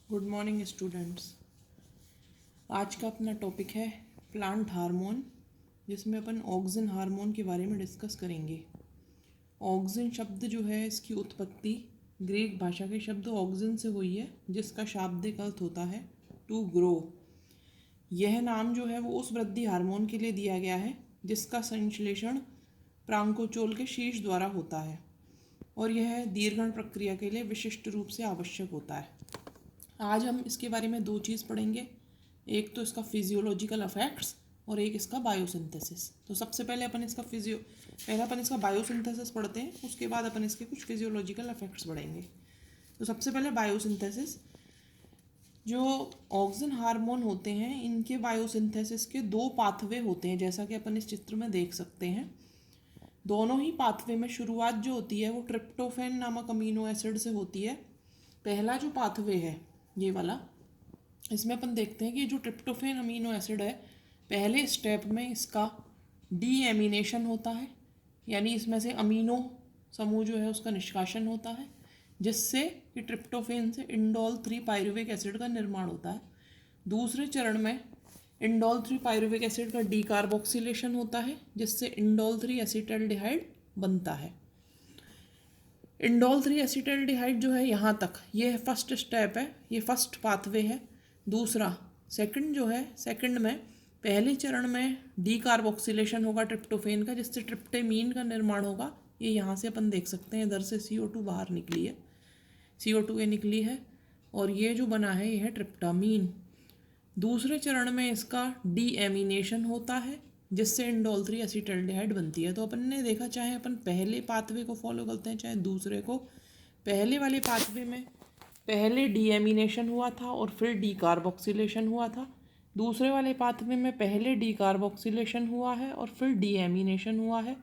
Good morning students. आज का अपना टॉपिक है प्लांट हार्मोन, जिसमें अपन ऑक्सिन हार्मोन के बारे में डिस्कस करेंगे। ऑक्सिन शब्द जो है, इसकी उत्पत्ति ग्रीक भाषा के शब्द ऑक्सिन से हुई है, जिसका शाब्दिक अर्थ होता है टू ग्रो। यह नाम जो है वो उस वृद्धि हार्मोन के लिए दिया गया है जिसका संश्लेषण प्रांकोचोल के शीर्ष द्वारा होता है, और यह दीर्घण प्रक्रिया के लिए विशिष्ट रूप से आवश्यक होता है। आज हम इसके बारे में दो चीज़ पढ़ेंगे, एक तो इसका फिजियोलॉजिकल इफेक्ट्स और एक इसका बायोसिंथेसिस। तो सबसे पहले अपन इसका बायोसिंथेसिस पढ़ते हैं, उसके बाद अपन इसके कुछ फिजियोलॉजिकल इफेक्ट्स पढ़ेंगे। तो सबसे पहले बायोसिंथेसिस। जो ऑक्सिन हार्मोन होते हैं, इनके बायोसिंथेसिस के दो पाथवे होते हैं, जैसा कि अपन इस चित्र में देख सकते हैं। दोनों ही पाथवे में शुरुआत जो होती है वो ट्रिप्टोफैन नामक अमीनो एसिड से होती है। पहला जो पाथवे है ये वाला, इसमें अपन देखते हैं कि जो ट्रिप्टोफैन अमीनो एसिड है, पहले स्टेप में इसका डीएमिनेशन होता है, यानी इसमें से अमीनो समूह जो है उसका निष्कासन होता है, जिससे कि ट्रिप्टोफैन से इंडोल 3 पायरुविक एसिड का निर्माण होता है। दूसरे चरण में इंडोल 3 पायरुविक एसिड का डीकार्बोक्सिलेशन होता है, जिससे इंडोल 3 एसिटल्डिहाइड बनता है। इंडोल 3 एसिटल्डिहाइड जो है यहाँ तक, ये फर्स्ट स्टेप है, ये फर्स्ट पाथवे है। दूसरा सेकंड जो है, सेकंड में पहले चरण में डीकार्बोक्सिलेशन होगा ट्रिप्टोफेन का, जिससे ट्रिप्टेमीन का निर्माण होगा। ये यहाँ से अपन देख सकते हैं, इधर से CO2 बाहर निकली है, CO2 ये निकली है, और ये जो बना है ये है ट्रिप्टामीन। दूसरे चरण में इसका डीएमिनेशन होता है, जिससे इंडोल 3 एसिटल्डिहाइड बनती है। तो अपन ने देखा, चाहे अपन पहले पाथवे को फॉलो करते हैं चाहे दूसरे को, पहले वाले पाथवे में पहले डीएमिनेशन हुआ था और फिर डीकार्बोक्सिलेशन हुआ था। दूसरे वाले पाथवे में पहले डीकार्बोक्सिलेशन हुआ है और फिर डीएमिनेशन हुआ है।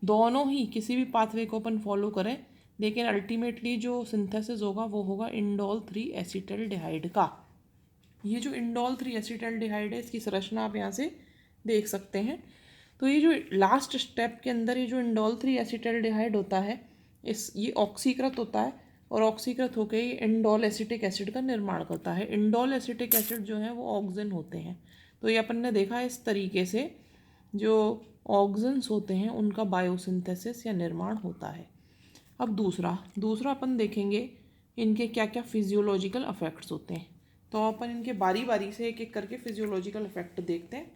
दोनों ही किसी भी पाथवे को अपन फॉलो करें, लेकिन अल्टीमेटली जो सिंथेसिस होगा वो होगा इंडोल 3 एसिटल्डिहाइड का। ये जो इंडोल 3 एसिटल्डिहाइड है, इसकी संरचना आप यहाँ से देख सकते हैं। तो ये जो लास्ट स्टेप के अंदर ये जो इंडोल 3 एसिटल्डिहाइड होता है, ये ऑक्सीकृत होता है, और ऑक्सीकृत होकर ये इंडोल एसिटिक एसिड का निर्माण करता है। इंडोल एसिटिक एसिड जो है वो ऑक्सिन होते हैं। तो ये अपन ने देखा, इस तरीके से जो ऑक्सिन्स होते हैं उनका बायोसिंथेसिस या निर्माण होता है। अब दूसरा अपन देखेंगे इनके क्या क्या फिजियोलॉजिकल इफेक्ट्स होते हैं। तो अपन इनके बारी बारी से एक एक करके फिजियोलॉजिकल इफेक्ट देखते हैं।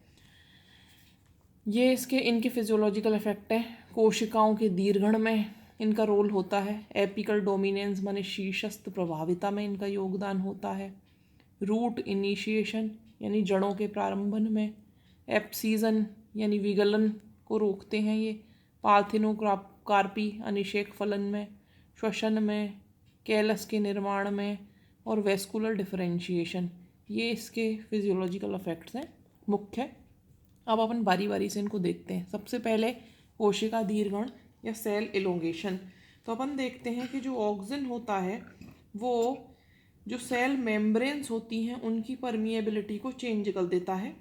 ये इनके फिजियोलॉजिकल इफेक्ट हैं। कोशिकाओं के दीर्घण में इनका रोल होता है। एपिकल डोमिनेंस माने शीर्षस्थ प्रभाविता में इनका योगदान होता है। रूट इनिशिएशन यानी जड़ों के प्रारंभन में। एप्सीजन यानी विगलन को रोकते हैं ये। पार्थिनोकार्पी अनिषेक फलन में। श्वसन में, कैलस के निर्माण में, और वेस्कुलर डिफरेंशिएशन, ये इसके फिजियोलॉजिकल इफेक्ट्स हैं मुख्य। अब अपन बारी बारी से इनको देखते हैं। सबसे पहले कोशिका दीर्घण या सेल इलोंगेशन। तो अपन देखते हैं कि जो ऑक्सिन होता है वो जो सेल मेम्ब्रेन्स होती हैं उनकी परमिएबिलिटी को चेंज कर देता है,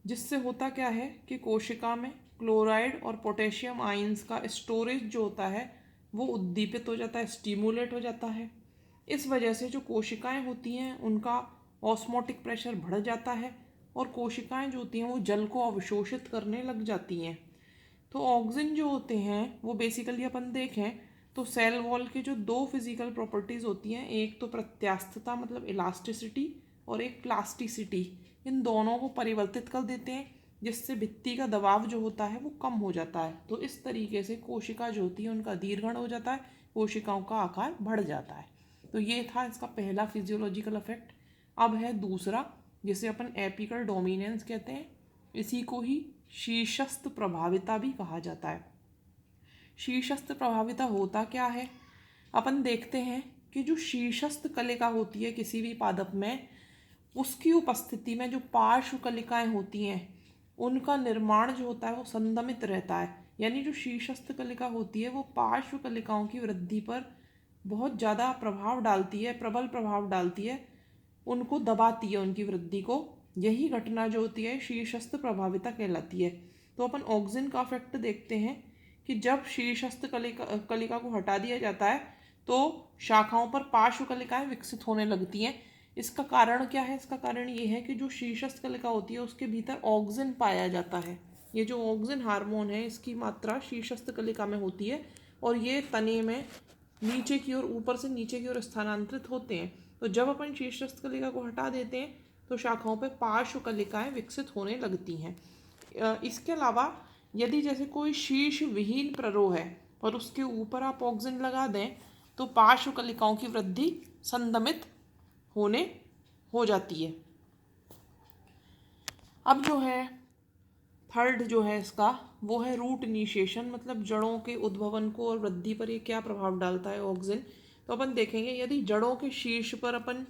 जिससे होता क्या है कि कोशिका में क्लोराइड और पोटेशियम आयंस का स्टोरेज जो होता है वो उद्दीपित हो जाता है, स्टिमुलेट हो जाता है। इस वजह से जो कोशिकाएं होती हैं उनका ऑस्मोटिक प्रेशर बढ़ जाता है, और कोशिकाएं जो होती हैं वो जल को अवशोषित करने लग जाती हैं। तो ऑक्सिन जो होते हैं वो बेसिकली अपन देखें तो सेल वॉल के जो दो फिजिकल प्रॉपर्टीज़ होती हैं, एक तो प्रत्यास्थता मतलब इलास्टिसिटी, और एक प्लास्टिसिटी, इन दोनों को परिवर्तित कर देते हैं, जिससे भित्ति का दबाव जो होता है वो कम हो जाता है। तो इस तरीके से कोशिका जो होती है उनका दीर्घण हो जाता है, कोशिकाओं का आकार बढ़ जाता है। तो ये था इसका पहला फिजियोलॉजिकल इफेक्ट। अब है दूसरा, जिसे अपन एपिकल डोमिनेंस कहते हैं। इसी को ही शीर्षस्थ प्रभाविता भी कहा जाता है। शीर्षस्थ प्रभाविता होता क्या है, अपन देखते हैं कि जो शीर्षस्थ कलिका होती है किसी भी पादप में, उसकी उपस्थिति में जो पार्श्व कलिकाएं होती हैं उनका निर्माण जो होता है वो संदमित रहता है। यानी जो शीर्षस्थ कलिका होती है वो पार्श्व कलिकाओं की वृद्धि पर बहुत ज़्यादा प्रभाव डालती है, प्रबल प्रभाव डालती है, उनको दबाती है, उनकी वृद्धि को। यही घटना जो होती है शीर्षस्थ प्रभाविता कहलाती है। तो अपन ऑक्सिन का इफेक्ट देखते हैं कि जब शीर्षस्थ कलिका को हटा दिया जाता है तो शाखाओं पर पार्श्व कलिकाएं विकसित होने लगती हैं। इसका कारण क्या है? इसका कारण ये है कि जो शीर्षस्थ कलिका होती है उसके भीतर ऑक्सिन पाया जाता है। ये जो ऑक्सिन हार्मोन है इसकी मात्रा शीर्षस्थ कलिका में होती है और ये तने में नीचे की ओर, ऊपर से नीचे की ओर स्थानांतरित होते हैं। तो जब अपन शीर्षस्थ कलिका को हटा देते हैं तो शाखाओं पर पार्श्व कलिकाएं विकसित होने लगती हैं। इसके अलावा यदि जैसे कोई शीर्ष विहीन प्ररोह है और उसके ऊपर आप ऑक्सिन लगा दें तो पार्श्व कलिकाओं की वृद्धि संदमित होने हो जाती है। अब जो है थर्ड जो है इसका वो है रूट इनिशिएशन, मतलब जड़ों के उद्भवन को और वृद्धि पर ये क्या प्रभाव डालता है ऑक्सिन। तो अपन देखेंगे यदि जड़ों के शीर्ष पर अपन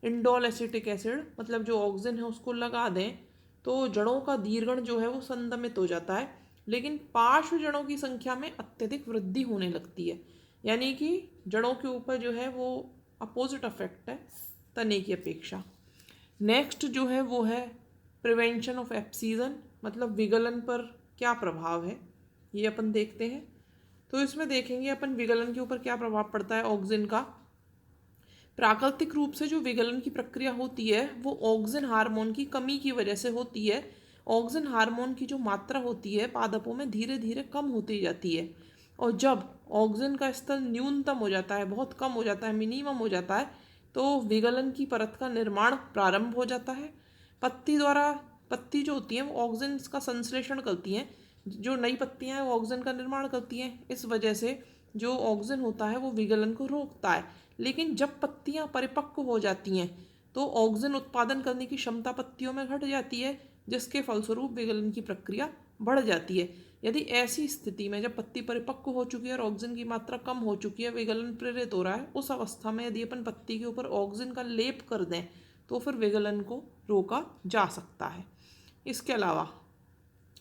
इंडोल एसिटिक एसिड मतलब जो ऑक्सिन है उसको लगा दें तो जड़ों का दीर्घण जो है वो संदमित हो जाता है, लेकिन पार्श्व जड़ों की संख्या में अत्यधिक वृद्धि होने लगती है। यानी कि जड़ों के ऊपर जो है वो अपोजिट अफेक्ट है तने की अपेक्षा। नेक्स्ट जो है वो है प्रिवेंशन ऑफ एब्सीजन, मतलब विगलन पर क्या प्रभाव है ये अपन देखते हैं। तो इसमें देखेंगे अपन विगलन के ऊपर क्या प्रभाव पड़ता है ऑक्सिन का। प्राकृतिक रूप से जो विगलन की प्रक्रिया होती है वो ऑक्सिन हार्मोन की कमी की वजह से होती है। ऑक्सिन हार्मोन की जो मात्रा होती है पादपों में धीरे धीरे कम होती जाती है और जब ऑक्सिन का स्तर न्यूनतम हो जाता है, बहुत कम हो जाता है, मिनिमम हो जाता है, तो विगलन की परत का निर्माण प्रारंभ हो जाता है। पत्ती जो होती हैं वो ऑक्सिन का संश्लेषण करती हैं, जो नई पत्तियां हैं वो ऑक्सिन का निर्माण करती हैं। इस वजह से जो ऑक्सिन होता है वो विगलन को रोकता है। लेकिन जब पत्तियां परिपक्व हो जाती हैं तो ऑक्सिन उत्पादन करने की क्षमता पत्तियों में घट जाती है, जिसके फलस्वरूप विगलन की प्रक्रिया बढ़ जाती है। यदि ऐसी स्थिति में जब पत्ती परिपक्व हो चुकी है और ऑक्सिन की मात्रा कम हो चुकी है, विगलन प्रेरित हो रहा है, उस अवस्था में यदि अपन पत्ती के ऊपर ऑक्सिन का लेप कर दें तो फिर विगलन को रोका जा सकता है। इसके अलावा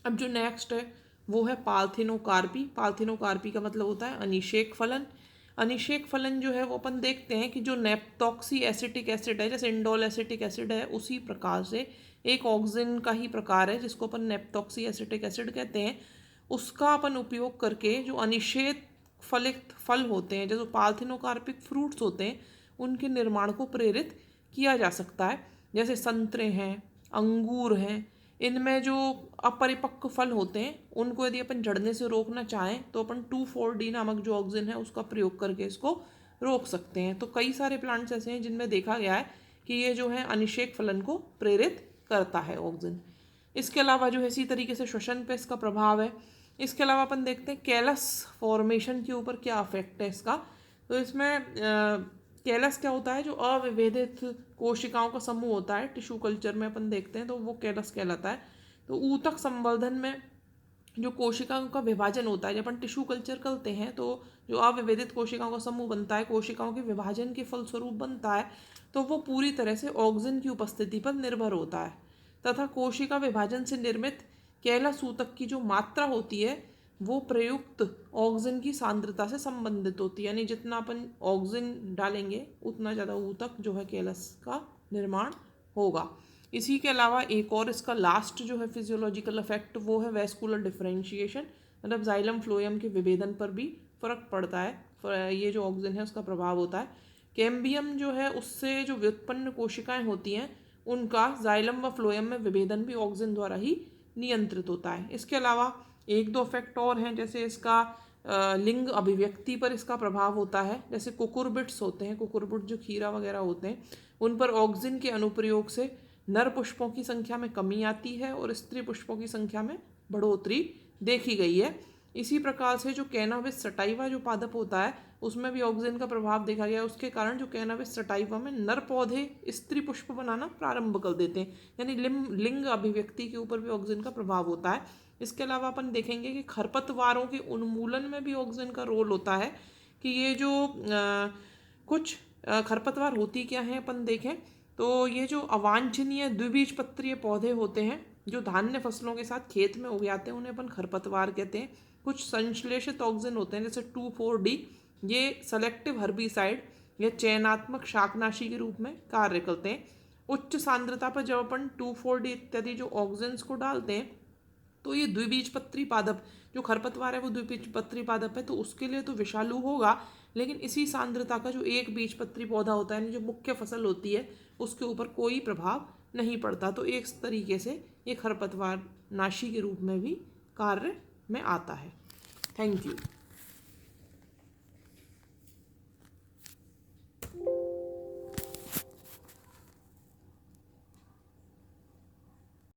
अब जो नेक्स्ट है वो है पार्थिनोकार्पी। पार्थिनोकार्पी का मतलब होता है अनिषेक फलन। अनिषेक फलन जो है वो अपन देखते हैं कि जो नेप्टॉक्सी एसिटिक एसिड है, जैसे इंडोल एसिटिक एसिड है, उसी प्रकार से एक ऑक्सिन का ही प्रकार है जिसको अपन नेप्टॉक्सी एसिटिक एसिड कहते हैं। उसका अपन उपयोग करके जो अनिषेक फलित फल होते हैं, जो पार्थिनोकार्पिक फ्रूट्स होते हैं, उनके निर्माण को प्रेरित किया जा सकता है। जैसे संतरे हैं, अंगूर हैं, इनमें जो अपरिपक्व फल होते हैं उनको यदि अपन झड़ने से रोकना चाहें तो अपन 2,4-D नामक जो ऑक्सिन है उसका प्रयोग करके इसको रोक सकते हैं। तो कई सारे प्लांट्स ऐसे हैं जिनमें देखा गया है कि ये जो है अनिषेक फलन को प्रेरित करता है ऑक्सिन। इसके अलावा जो है इसी तरीके से श्वसन पे इसका प्रभाव है। इसके अलावा अपन देखते हैं कैलस फॉर्मेशन के ऊपर क्या अफेक्ट है इसका। तो इसमें कैलस क्या होता है, जो अविभेदित कोशिकाओं का समूह होता है, टिश्यू कल्चर में अपन देखते हैं तो वो कैलस कहलाता है। तो ऊतक संवर्धन में जो कोशिकाओं का विभाजन होता है, जब अपन टिश्यू कल्चर करते हैं तो जो अविभेदित कोशिकाओं का समूह बनता है, कोशिकाओं के विभाजन के फलस्वरूप बनता है, तो वो पूरी तरह से ऑक्सिन की उपस्थिति पर निर्भर होता है। तथा कोशिका विभाजन से निर्मित कैलस ऊतक की जो मात्रा होती है वो प्रयुक्त ऑक्सिन की सांद्रता से संबंधित होती है। यानी जितना अपन ऑक्सिन डालेंगे उतना ज़्यादा ऊतक जो है कैलस का निर्माण होगा। इसी के अलावा एक और इसका लास्ट जो है फिजियोलॉजिकल इफेक्ट वो है वेस्कुलर डिफरेंशिएशन, मतलब जाइलम फ्लोएम के विभेदन पर भी फर्क पड़ता है। ये जो ऑक्सिन है उसका प्रभाव होता है। कैम्बियम जो है उससे जो व्युत्पन्न कोशिकाएं होती हैं उनका जाइलम व फ्लोएम में विभेदन भी ऑक्सिन द्वारा ही नियंत्रित होता है। इसके अलावा एक दो इफेक्ट और हैं, जैसे इसका लिंग अभिव्यक्ति पर इसका प्रभाव होता है। जैसे कुकुरबिट्स होते हैं, कुकुरबिट जो खीरा वगैरह होते हैं, उन पर ऑक्सिन के अनुप्रयोग से नर पुष्पों की संख्या में कमी आती है और स्त्री पुष्पों की संख्या में बढ़ोतरी देखी गई है। इसी प्रकार से जो कैनाबिस सटाइवा जो पादप होता है उसमें भी ऑक्सिन का प्रभाव देखा गया है। उसके कारण जो कैनाबिस सटाइवा में नर पौधे स्त्री पुष्प बनाना प्रारंभ कर देते हैं, यानी लिंग अभिव्यक्ति के ऊपर भी ऑक्सिन का प्रभाव होता है। इसके अलावा अपन देखेंगे कि खरपतवारों के उन्मूलन में भी ऑक्सिन का रोल होता है। कि ये जो कुछ खरपतवार होती क्या हैं अपन देखें तो ये जो अवांछनीय द्विबीजपत्रीय पौधे होते हैं जो धान्य फसलों के साथ खेत में उग जाते हैं उन्हें अपन खरपतवार कहते हैं। कुछ संश्लेषित ऑक्सिन होते हैं जैसे 2,4-D, ये सेलेक्टिव हर्बिसाइड या चयनात्मक शाकनाशी के रूप में कार्य करते हैं। उच्च सांद्रता पर जब अपन 2,4-D इत्यादि जो ऑक्सिन्स को डालते हैं तो ये द्विबीजपत्री पादप जो खरपतवार है वो द्विबीजपत्री पादप है, तो उसके लिए तो विषालु होगा, लेकिन इसी सांद्रता का जो एक बीजपत्री पौधा होता है, यानी जो मुख्य फसल होती है, उसके ऊपर कोई प्रभाव नहीं पड़ता। तो एक तरीके से ये खरपतवार नाशी के रूप में भी कार्य में आता है। Thank you.